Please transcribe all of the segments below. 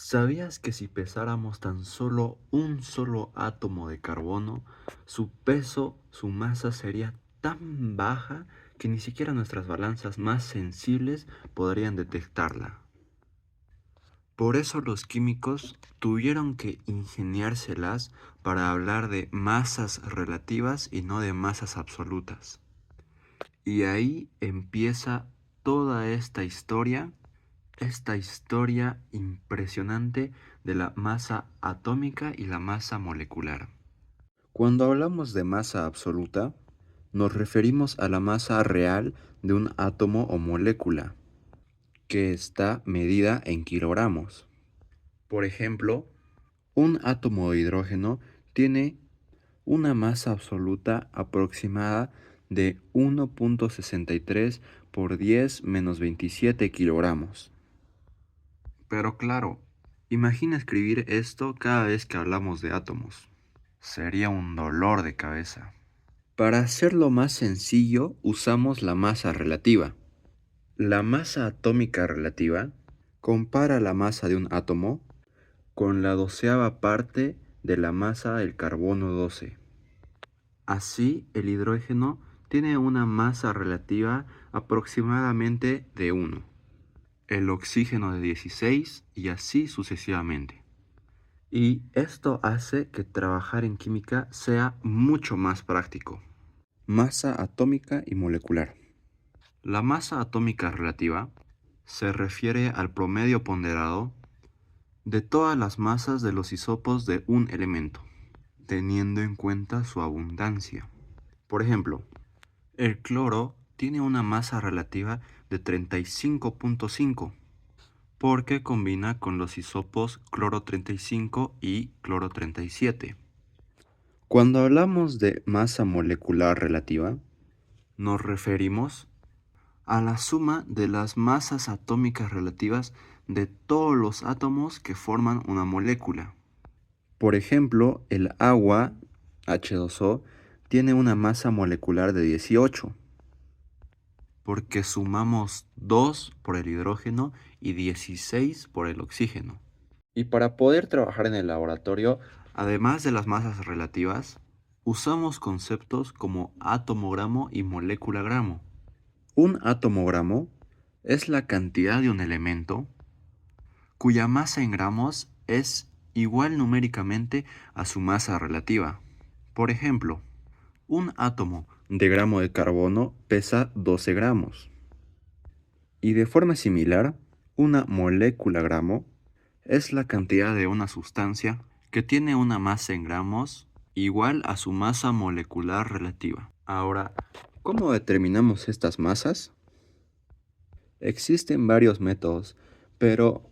¿Sabías que si pesáramos tan solo un solo átomo de carbono, su peso, su masa sería tan baja que ni siquiera nuestras balanzas más sensibles podrían detectarla? Por eso los químicos tuvieron que ingeniárselas para hablar de masas relativas y no de masas absolutas. Y ahí empieza toda esta historia impresionante de la masa atómica y la masa molecular. Cuando hablamos de masa absoluta, nos referimos a la masa real de un átomo o molécula, que está medida en kilogramos. Por ejemplo, un átomo de hidrógeno tiene una masa absoluta aproximada de 1,63 por 10 menos 27 kilogramos. Pero claro, imagina escribir esto cada vez que hablamos de átomos. Sería un dolor de cabeza. Para hacerlo más sencillo, usamos la masa relativa. La masa atómica relativa compara la masa de un átomo con la 12ª parte de la masa del carbono 12. Así, el hidrógeno tiene una masa relativa aproximadamente de 1, el oxígeno de 16 y así sucesivamente. Y esto hace que trabajar en química sea mucho más práctico. Masa atómica y molecular. La masa atómica relativa se refiere al promedio ponderado de todas las masas de los isótopos de un elemento, teniendo en cuenta su abundancia. Por ejemplo, el cloro tiene una masa relativa de 35,5 porque combina con los isótopos cloro 35 y cloro 37. Cuando hablamos de masa molecular relativa, nos referimos a la suma de las masas atómicas relativas de todos los átomos que forman una molécula. Por ejemplo, el agua, H2O, tiene una masa molecular de 18, porque sumamos 2 por el hidrógeno y 16 por el oxígeno. Y para poder trabajar en el laboratorio, además de las masas relativas, usamos conceptos como atomogramo y moleculagramo. Un atomogramo es la cantidad de un elemento cuya masa en gramos es igual numéricamente a su masa relativa. Por ejemplo, un átomo de gramo de carbono pesa 12 gramos. Y de forma similar, una molécula gramo es la cantidad de una sustancia que tiene una masa en gramos igual a su masa molecular relativa. Ahora, ¿cómo determinamos estas masas? Existen varios métodos, pero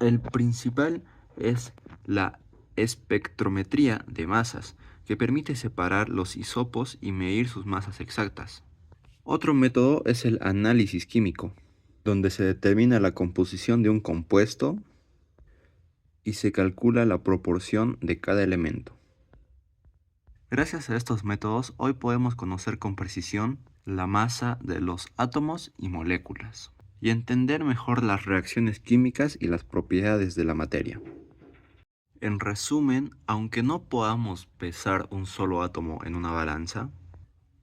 el principal es la espectrometría de masas, que permite separar los isótopos y medir sus masas exactas. Otro método es el análisis químico, donde se determina la composición de un compuesto y se calcula la proporción de cada elemento. Gracias a estos métodos, hoy podemos conocer con precisión la masa de los átomos y moléculas, y entender mejor las reacciones químicas y las propiedades de la materia. En resumen, aunque no podamos pesar un solo átomo en una balanza,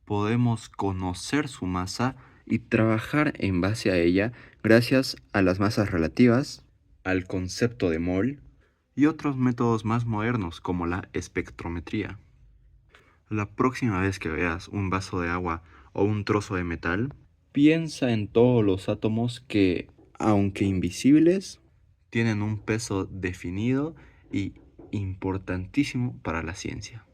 podemos conocer su masa y trabajar en base a ella gracias a las masas relativas, al concepto de mol y otros métodos más modernos como la espectrometría. La próxima vez que veas un vaso de agua o un trozo de metal, piensa en todos los átomos que, aunque invisibles, tienen un peso definido y importantísimo para la ciencia.